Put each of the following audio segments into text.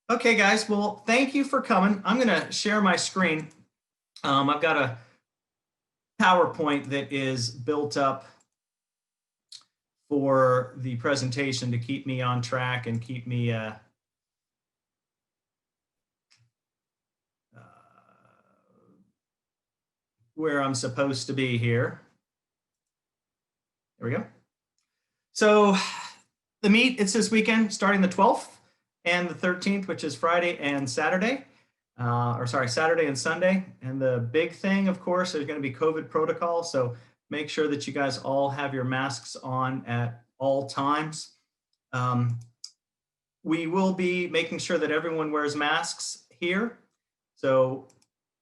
Okay, guys, well, thank you for coming. I'm going to share my screen. I've got a PowerPoint that is built up for the presentation to keep me on track and keep me where I'm supposed to be here. There we go. So the meet, it's this weekend, starting the 12th and the 13th, which is Friday and Saturday. Saturday and Sunday. And the big thing, of course, there's going to be COVID protocol. So make sure that you guys all have your masks on at all times. We will be making sure that everyone wears masks here. So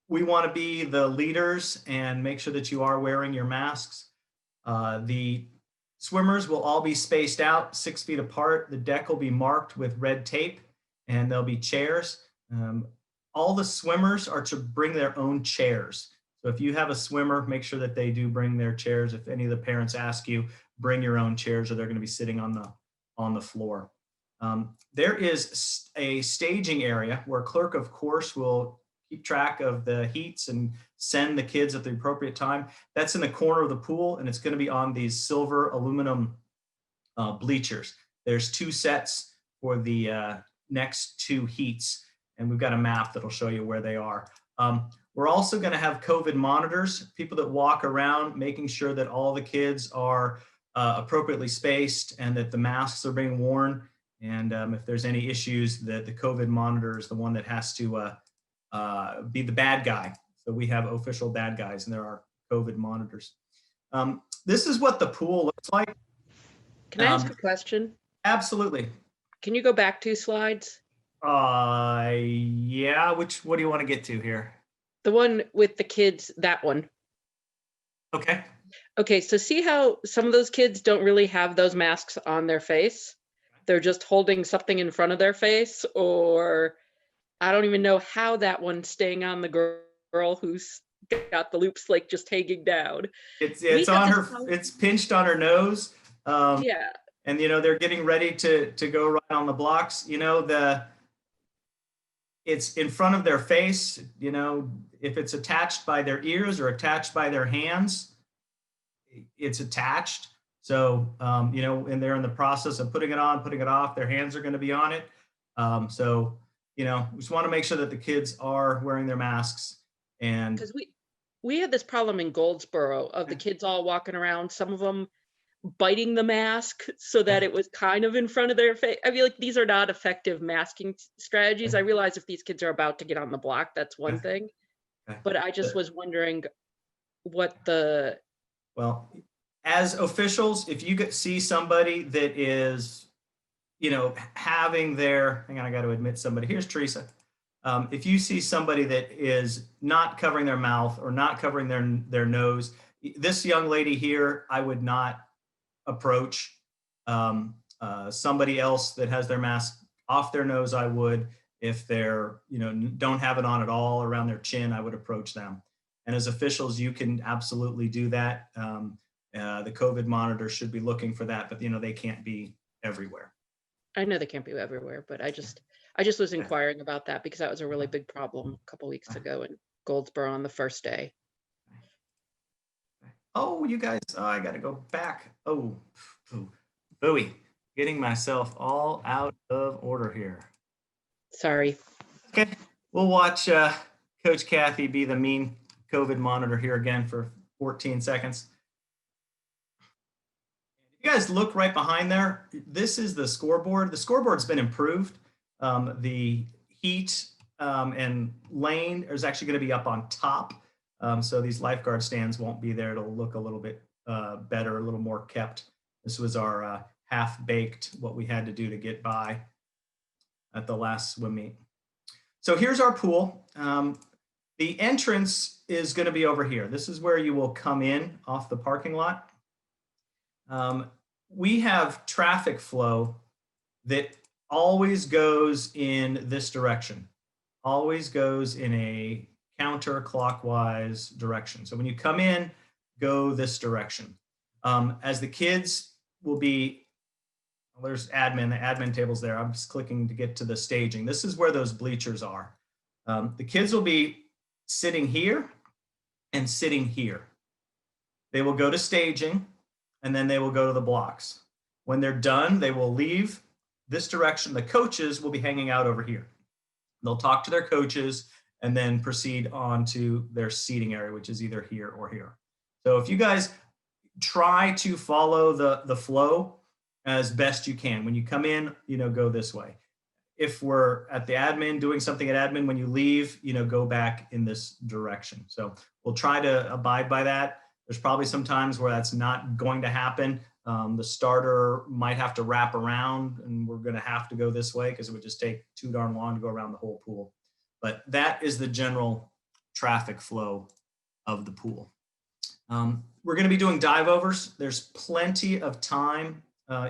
we want to be the leaders and make sure that you are wearing your masks. The swimmers will all be spaced out 6 feet apart. The deck will be marked with red tape and there'll be chairs. All the swimmers are to bring their own chairs. So if you have a swimmer, make sure that they do bring their chairs. If any of the parents ask you, bring your own chairs or they're going to be sitting on the floor. There is a staging area where clerk of course will keep track of the heats and send the kids at the appropriate time. That's in the corner of the pool and it's going to be on these silver aluminum bleachers. There's 2 sets for the next 2 heats. And we've got a map that'll show you where they are. We're also going to have COVID monitors, people that walk around, making sure that all the kids are appropriately spaced and that the masks are being worn. And if there's any issues, that the COVID monitor is the one that has to be the bad guy. So we have official bad guys and there are COVID monitors. This is what the pool looks like. Can I ask a question? Absolutely. Can you go back 2 slides? Yeah, what do you want to get to here? The one with the kids, that one. Okay. Okay, so see how some of those kids don't really have those masks on their face? They're just holding something in front of their face, or I don't even know how that one's staying on the girl who's got the loops like just hanging down. It's on her, it's pinched on her nose. Yeah. And they're getting ready to go right on the blocks. It's in front of their face, if it's attached by their ears or attached by their hands, it's attached. So, and they're in the process of putting it on, putting it off, their hands are going to be on it. So, we just want to make sure that the kids are wearing their masks. And because we had this problem in Goldsboro of the kids all walking around, some of them biting the mask so that it was kind of in front of their face. I feel like these are not effective masking strategies. I realize if these kids are about to get on the block, that's one thing. But I just was wondering what well, as officials, if you see somebody that is, having their, hang on, I got to admit somebody. Here's Teresa. If you see somebody that is not covering their mouth or not covering their nose, this young lady here, I would not approach. Somebody else that has their mask off their nose, I would. If they're, don't have it on at all around their chin, I would approach them. And as officials, you can absolutely do that. The COVID monitor should be looking for that, but they can't be everywhere. I know they can't be everywhere, but I just was inquiring about that because that was a really big problem a couple weeks ago in Goldsboro on the first day. Oh, you guys, I got to go back. Oh, booey, getting myself all out of order here. Sorry. Okay, we'll watch Coach Kathy be the mean COVID monitor here again for 14 seconds. If you guys look right behind there, this is the scoreboard. The scoreboard's been improved. The heat and lane is actually going to be up on top. So these lifeguard stands won't be there. It'll look a little bit better, a little more kept. This was our half-baked, what we had to do to get by at the last swim meet. So here's our pool. The entrance is going to be over here. This is where you will come in off the parking lot. We have traffic flow that always goes in this direction, always goes in a counterclockwise direction. So when you come in, go this direction. As the kids will be there's admin, the admin table's there. I'm just clicking to get to the staging. This is where those bleachers are. The kids will be sitting here and sitting here. They will go to staging and then they will go to the blocks. When they're done, they will leave this direction. The coaches will be hanging out over here. They'll talk to their coaches and then proceed on to their seating area, which is either here or here. So if you guys try to follow the flow as best you can. When you come in, go this way. If we're at the admin doing something at admin, when you leave, go back in this direction. So we'll try to abide by that. There's probably some times where that's not going to happen. The starter might have to wrap around and we're going to have to go this way because it would just take too darn long to go around the whole pool. But that is the general traffic flow of the pool. We're going to be doing dive overs. There's plenty of time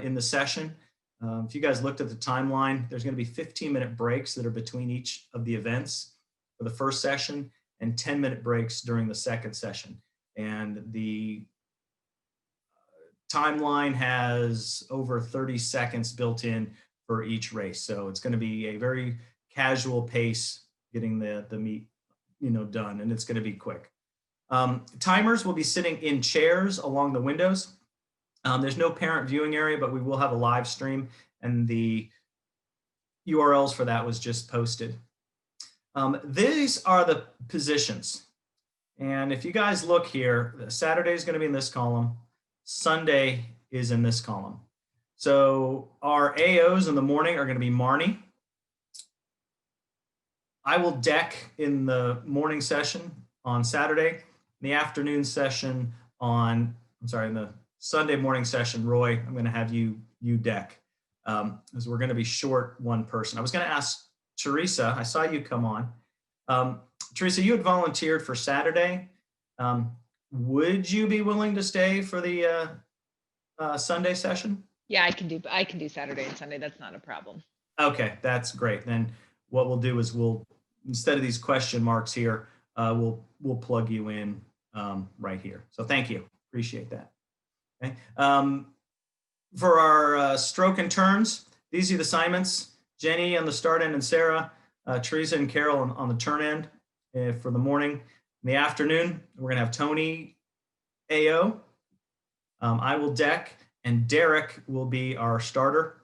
in the session. If you guys looked at the timeline, there's going to be 15-minute breaks that are between each of the events for the first session and 10-minute breaks during the second session. And the timeline has over 30 seconds built in for each race. So it's going to be a very casual pace getting the meet, done, and it's going to be quick. Timers will be sitting in chairs along the windows. There's no parent viewing area, but we will have a live stream, and the URLs for that was just posted. These are the positions. And if you guys look here, Saturday is going to be in this column. Sunday is in this column. So our AOs in the morning are going to be Marnie. I will deck in the morning session on Saturday. In the afternoon session in the Sunday morning session, Roy, I'm going to have you deck, as we're going to be short one person. I was going to ask Teresa, I saw you come on. Teresa, you had volunteered for Saturday. Would you be willing to stay for the Sunday session? Yeah, I can do Saturday and Sunday. That's not a problem. Okay, that's great. Then what we'll do is instead of these question marks here, we'll plug you in right here. So thank you, appreciate that. Okay. For our stroke and turns, these are the assignments. Jenny on the start end and Sarah, Teresa and Carol on the turn end for the morning. In the afternoon, we're gonna have Tony AO. I will deck, and Derek will be our starter.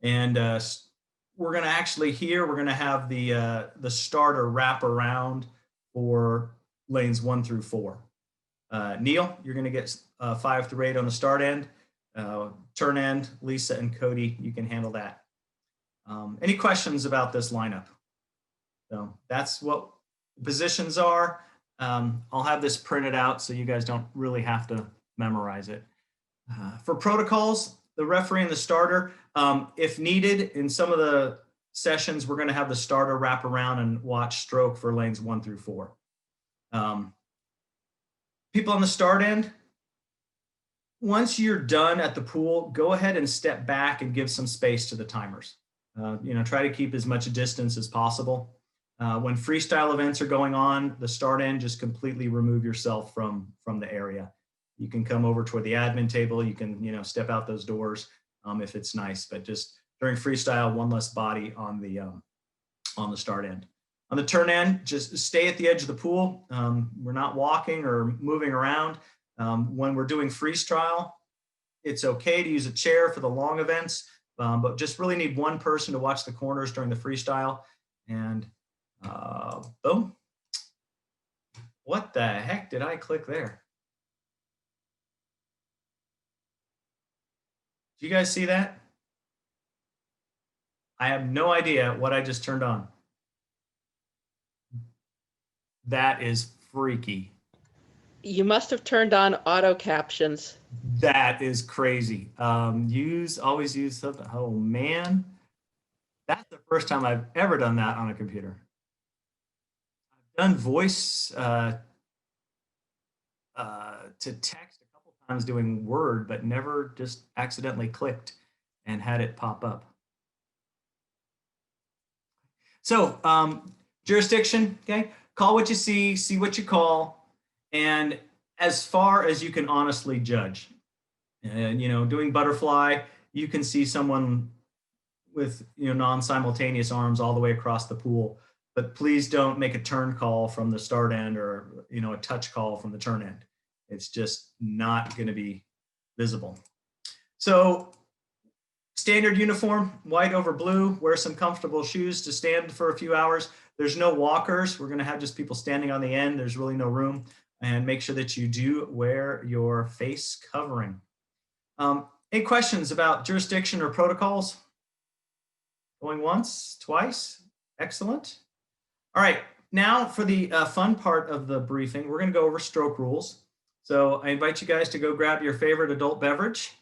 And we're gonna have the starter wrap around for lanes 1 through 4. Neil, you're gonna get 5 through 8 on the start end. Turn end, Lisa and Cody, you can handle that. Any questions about this lineup? So that's what the positions are. I'll have this printed out so you guys don't really have to memorize it. For protocols, the referee and the starter, if needed, in some of the sessions, we're going to have the starter wrap around and watch stroke for lanes 1 through 4. People on the start end, once you're done at the pool, go ahead and step back and give some space to the timers. Try to keep as much distance as possible. When freestyle events are going on, the start end, just completely remove yourself from the area. You can come over toward the admin table. You can, step out those doors if it's nice, but just during freestyle, one less body on the start end. On the turn end, just stay at the edge of the pool. We're not walking or moving around. When we're doing freestyle, it's okay to use a chair for the long events, but just really need one person to watch the corners during the freestyle. And boom. What the heck did I click there? Do you guys see that? I have no idea what I just turned on. That is freaky. You must have turned on auto captions. That is crazy. Always use something. Oh man, that's the first time I've ever done that on a computer. I've done voice to text a couple times doing Word, but never just accidentally clicked and had it pop up. So jurisdiction, okay? Call what you see what you call, and as far as you can honestly judge. Doing butterfly, you can see someone with non-simultaneous arms all the way across the pool, but please don't make a turn call from the start end or a touch call from the turn end. It's just not going to be visible. So standard uniform, white over blue. Wear some comfortable shoes to stand for a few hours. There's no walkers. We're going to have just people standing on the end. There's really no room. And make sure that you do wear your face covering. Any questions about jurisdiction or protocols? Going once, twice? Excellent. All right, now for the fun part of the briefing, we're going to go over stroke rules. So I invite you guys to go grab your favorite adult beverage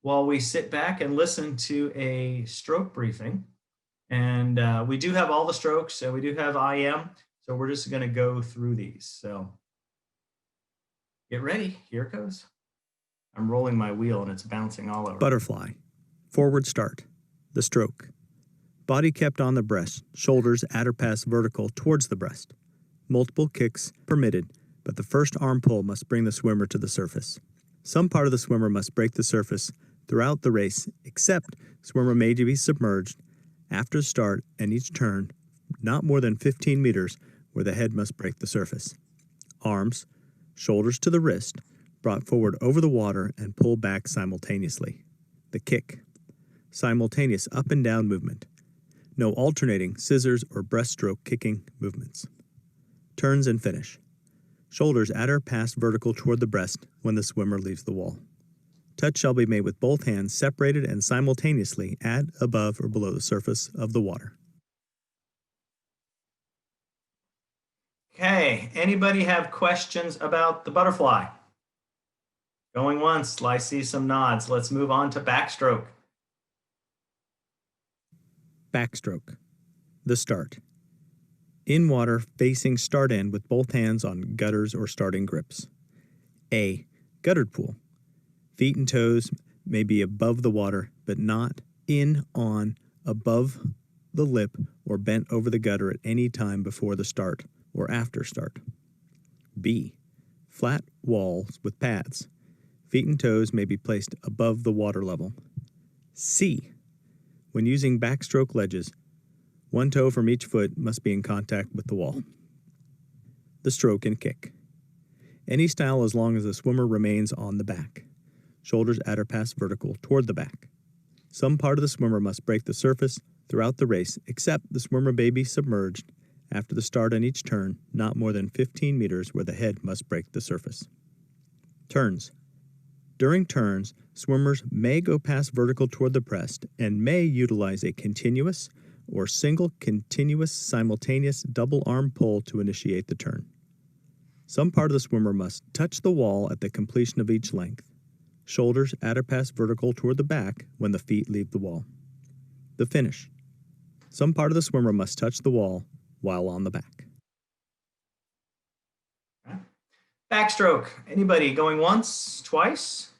while we sit back and listen to a stroke briefing. And we do have all the strokes, so we do have IM. So we're just going to go through these. So get ready. Here it goes. I'm rolling my wheel and it's bouncing all over. Butterfly. Forward start. The stroke. Body kept on the breast, shoulders at or past vertical towards the breast. Multiple kicks permitted, but the first arm pull must bring the swimmer to the surface. Some part of the swimmer must break the surface throughout the race, except swimmer may be submerged after start and each turn, not more than 15 meters, where the head must break the surface. Arms, shoulders to the wrist, brought forward over the water and pulled back simultaneously. The kick. Simultaneous up and down movement. No alternating scissors or breaststroke kicking movements. Turns and finish. Shoulders at or past vertical toward the breast when the swimmer leaves the wall. Touch shall be made with both hands separated and simultaneously at, above, or below the surface of the water. Okay, anybody have questions about the butterfly? Going once, I see some nods. Let's move on to backstroke. Backstroke. The start. In water, facing start end with both hands on gutters or starting grips. A. Guttered pool. Feet and toes may be above the water, but not in, on, above the lip, or bent over the gutter at any time before the start or after start. B. Flat walls with pads. Feet and toes may be placed above the water level. C. When using backstroke ledges, one toe from each foot must be in contact with the wall. The stroke and kick. Any style as long as the swimmer remains on the back. Shoulders at or past vertical toward the back. Some part of the swimmer must break the surface throughout the race, except the swimmer may be submerged after the start on each turn, not more than 15 meters, where the head must break the surface. Turns. During turns, swimmers may go past vertical toward the breast and may utilize a continuous or single continuous simultaneous double arm pull to initiate the turn. Some part of the swimmer must touch the wall at the completion of each length. Shoulders at or past vertical toward the back when the feet leave the wall. The finish. Some part of the swimmer must touch the wall while on the back. Backstroke. Anybody going once, twice?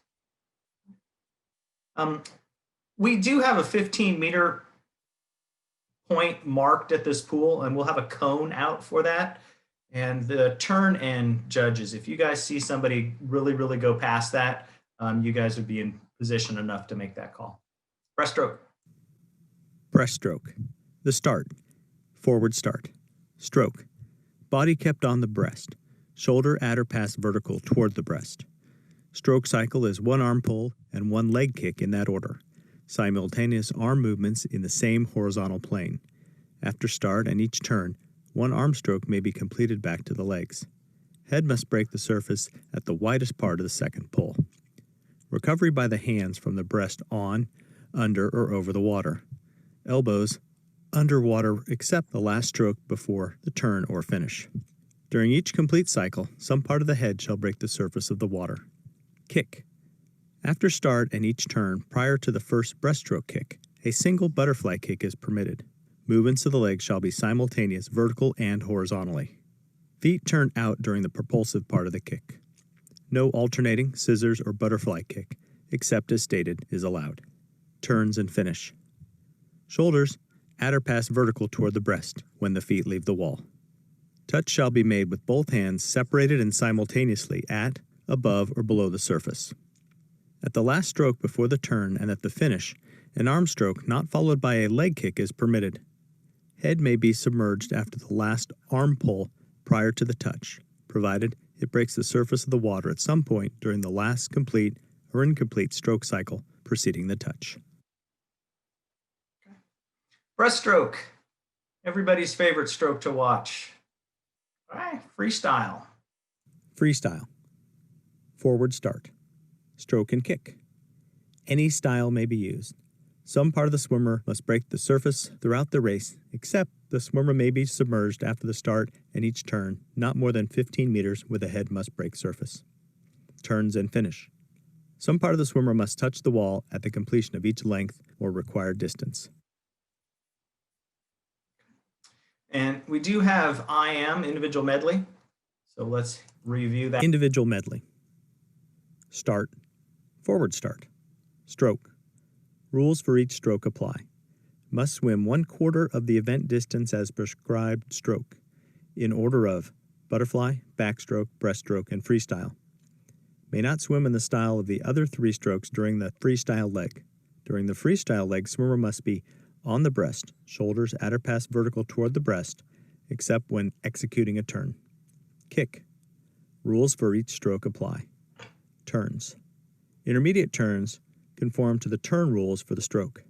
We do have a 15-meter point marked at this pool, and we'll have a cone out for that. And the turn end judges, if you guys see somebody really go past that, you guys would be in position enough to make that call. Breaststroke. Breaststroke. The start. Forward start. Stroke. Body kept on the breast. Shoulder at or past vertical toward the breast. Stroke cycle is one arm pull and one leg kick in that order. Simultaneous arm movements in the same horizontal plane. After start and each turn, one arm stroke may be completed back to the legs. Head must break the surface at the widest part of the second pull. Recovery by the hands from the breast on, under, or over the water. Elbows underwater except the last stroke before the turn or finish. During each complete cycle, some part of the head shall break the surface of the water. Kick. After start and each turn prior to the first breaststroke kick, a single butterfly kick is permitted. Movements of the legs shall be simultaneous vertical and horizontally. Feet turn out during the propulsive part of the kick. No alternating scissors or butterfly kick, except as stated, is allowed. Turns and finish. Shoulders at or past vertical toward the breast when the feet leave the wall. Touch shall be made with both hands separated and simultaneously at, above, or below the surface. At the last stroke before the turn and at the finish, an arm stroke not followed by a leg kick is permitted. Head may be submerged after the last arm pull prior to the touch, provided it breaks the surface of the water at some point during the last complete or incomplete stroke cycle preceding the touch. Breaststroke, everybody's favorite stroke to watch. All right, freestyle. Freestyle. Forward start. Stroke and kick. Any style may be used. Some part of the swimmer must break the surface throughout the race, except the swimmer may be submerged after the start and each turn, not more than 15 meters where the head must break surface. Turns and finish. Some part of the swimmer must touch the wall at the completion of each length or required distance. And we do have IM, individual medley. So let's review that. Individual medley. Start. Forward start. Stroke. Rules for each stroke apply. Must swim 1/4 of the event distance as prescribed stroke, in order of butterfly, backstroke, breaststroke, and freestyle. May not swim in the style of the other 3 strokes during the freestyle leg. During the freestyle leg, swimmer must be on the breast, shoulders at or past vertical toward the breast, except when executing a turn. Kick. Rules for each stroke apply. Turns. Intermediate turns conform to the turn rules for the stroke.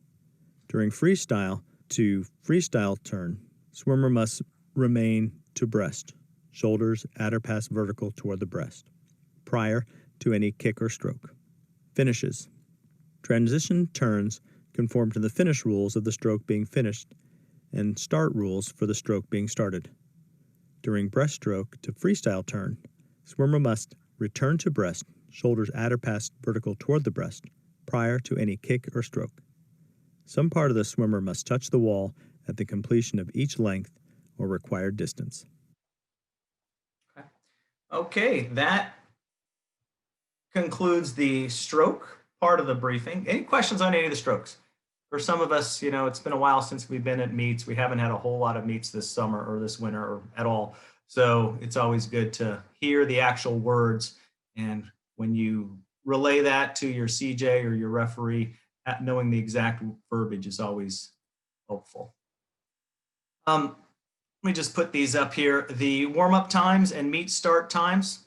During freestyle to freestyle turn, swimmer must remain to breast, shoulders at or past vertical toward the breast, prior to any kick or stroke. Finishes. Transition turns conform to the finish rules of the stroke being finished and start rules for the stroke being started. During breaststroke to freestyle turn, swimmer must return to breast, shoulders at or past vertical toward the breast, prior to any kick or stroke. Some part of the swimmer must touch the wall at the completion of each length or required distance. Okay, that concludes the stroke part of the briefing. Any questions on any of the strokes? For some of us, you know, it's been a while since we've been at meets. We haven't had a whole lot of meets this summer or this winter or at all. So it's always good to hear the actual words. And when you relay that to your CJ or your referee, knowing the exact verbiage is always helpful. Let me just put these up here. The warm-up times and meet start times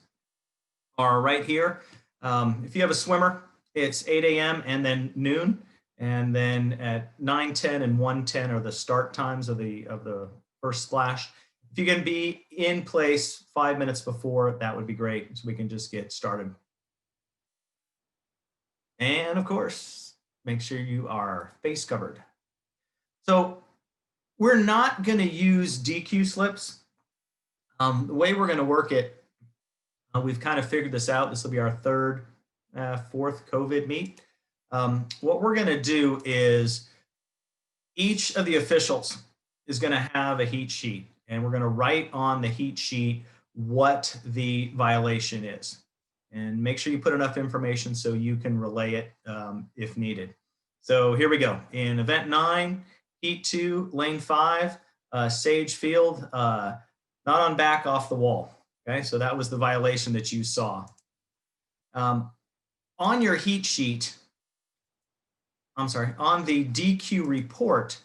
are right here. If you have a swimmer, it's 8 a.m. and then noon. And then at 9:10 and 1:10 are the start times of the first splash. If you can be in place 5 minutes before, that would be great, so we can just get started. And of course, make sure you are face covered. So we're not going to use DQ slips. The way we're going to work it, we've kind of figured this out. This will be our fourth COVID meet. What we're going to do is each of the officials is going to have a heat sheet, and we're going to write on the heat sheet what the violation is. And make sure you put enough information so you can relay it if needed. So here we go. In event 9, heat 2, lane 5, Sage Field, not on back off the wall. Okay, so that was the violation that you saw. On your heat sheet, on the DQ report,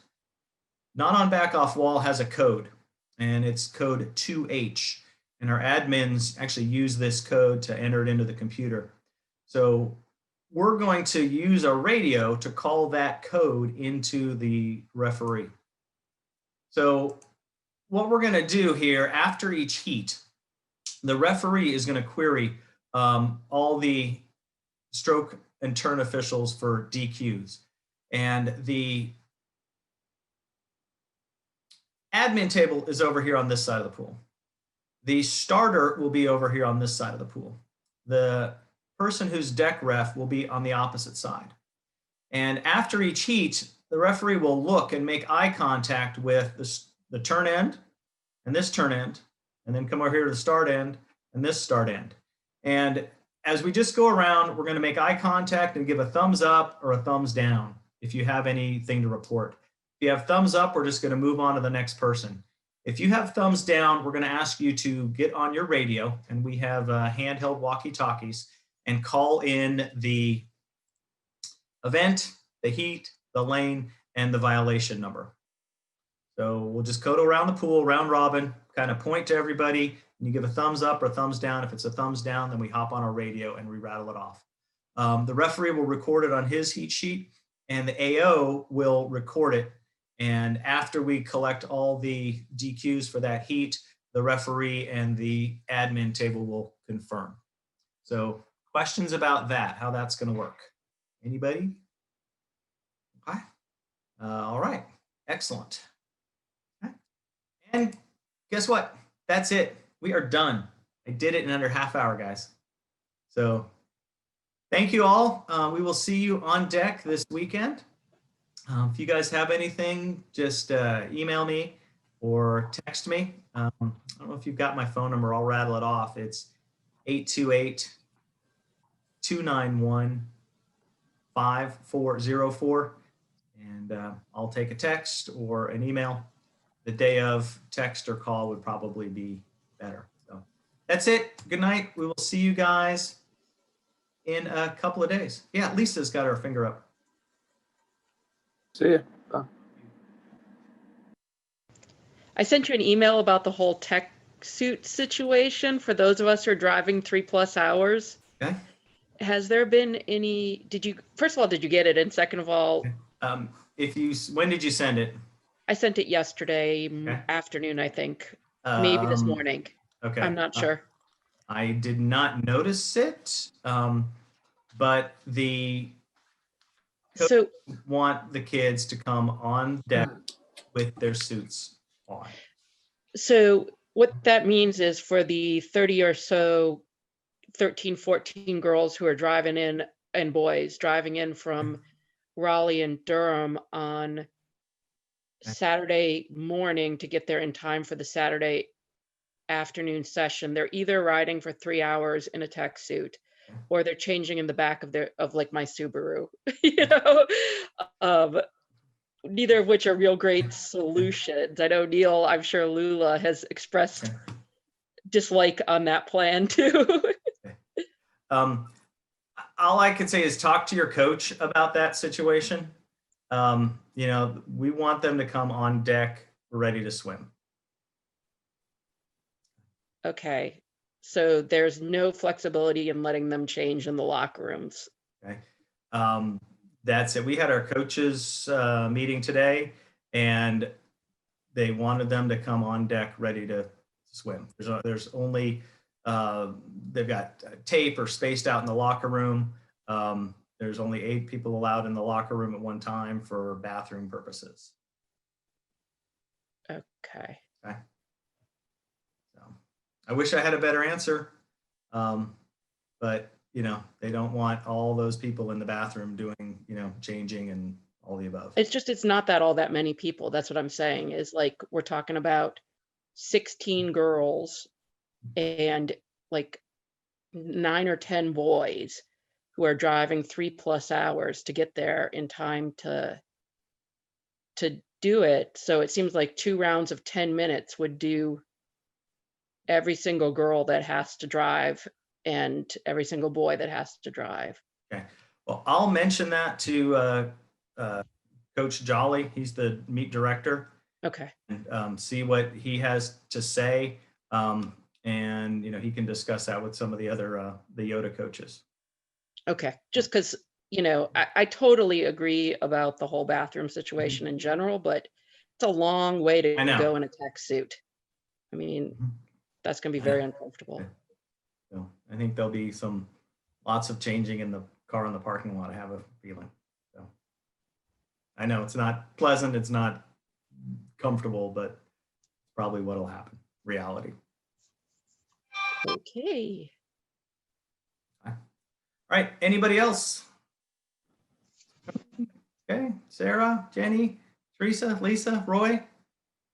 not on back off wall has a code, and it's code 2H. And our admins actually use this code to enter it into the computer. So we're going to use a radio to call that code into the referee. So what we're going to do here after each heat, the referee is going to query all the stroke and turn officials for DQs. And the admin table is over here on this side of the pool. The starter will be over here on this side of the pool. The person who's deck ref will be on the opposite side. And after each heat, the referee will look and make eye contact with the turn end and this turn end, and then come over here to the start end and this start end. And as we just go around, we're going to make eye contact and give a thumbs up or a thumbs down if you have anything to report. If you have thumbs up, we're just going to move on to the next person. If you have thumbs down, we're going to ask you to get on your radio, and we have handheld walkie-talkies, and call in the event, the heat, the lane, and the violation number. So we'll just go around the pool, round robin, kind of point to everybody, and you give a thumbs up or thumbs down. If it's a thumbs down, then we hop on our radio and we rattle it off. The referee will record it on his heat sheet, and the AO will record it. And after we collect all the DQs for that heat, the referee and the admin table will confirm. So questions about that, how that's going to work? Anybody? Okay. All right. Excellent. Okay. And guess what? That's it. We are done. I did it in under half hour, guys. So thank you all. We will see you on deck this weekend. If you guys have anything, just email me or text me. I don't know if you've got my phone number. I'll rattle it off. It's 828-291-5404. And I'll take a text or an email. The day of, text or call would probably be better. So that's it. Good night. We will see you guys in a couple of days. Yeah, Lisa's got her finger up. See ya. Bye. I sent you an email about the whole tech suit situation for those of us who are driving 3+ hours. Okay. Has there been any, first of all, did you get it? And second of all, When did you send it? I sent it yesterday afternoon, I think, maybe this morning. Okay. I'm not sure. I did not notice it, but the So want the kids to come on deck with their suits on. So what that means is for the 30 or so 13, 14 girls who are driving in, and boys driving in from Raleigh and Durham on Saturday morning to get there in time for the Saturday afternoon session, they're either riding for 3 hours in a tech suit or they're changing in the back of like my Subaru, neither of which are real great solutions. I know Neil, I'm sure Lula has expressed dislike on that plan too. All I could say is talk to your coach about that situation. We want them to come on deck ready to swim. Okay, so there's no flexibility in letting them change in the locker rooms. Okay. That's it. We had our coaches meeting today, and they wanted them to come on deck ready to swim. There's only they've got tape or spaced out in the locker room. There's only 8 people allowed in the locker room at one time for bathroom purposes. Okay. Okay. So I wish I had a better answer, but they don't want all those people in the bathroom doing, changing and all the above. It's not that all that many people. That's what I'm saying is like, we're talking about 16 girls and like 9 or 10 boys who are driving 3+ hours to get there in time to do it. So it seems like 2 rounds of 10 minutes would do every single girl that has to drive and every single boy that has to drive. Okay. Well, I'll mention that to Coach Jolly. He's the meet director. Okay. And see what he has to say. And he can discuss that with some of the other the Yoda coaches. Okay. Just because, I totally agree about the whole bathroom situation in general, but it's a long way to go in a tech suit. I mean, that's going to be very uncomfortable. So I think there'll be lots of changing in the car in the parking lot. I have a feeling. So I know it's not pleasant. It's not comfortable, but it's probably what'll happen. Reality. Okay. All right. Anybody else? Okay. Sarah, Jenny, Teresa, Lisa, Roy,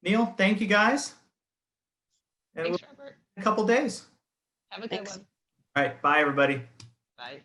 Neil, thank you guys. And Thanks, Robert. a couple days. Have a good Thanks. one. All right. Bye, everybody. Bye.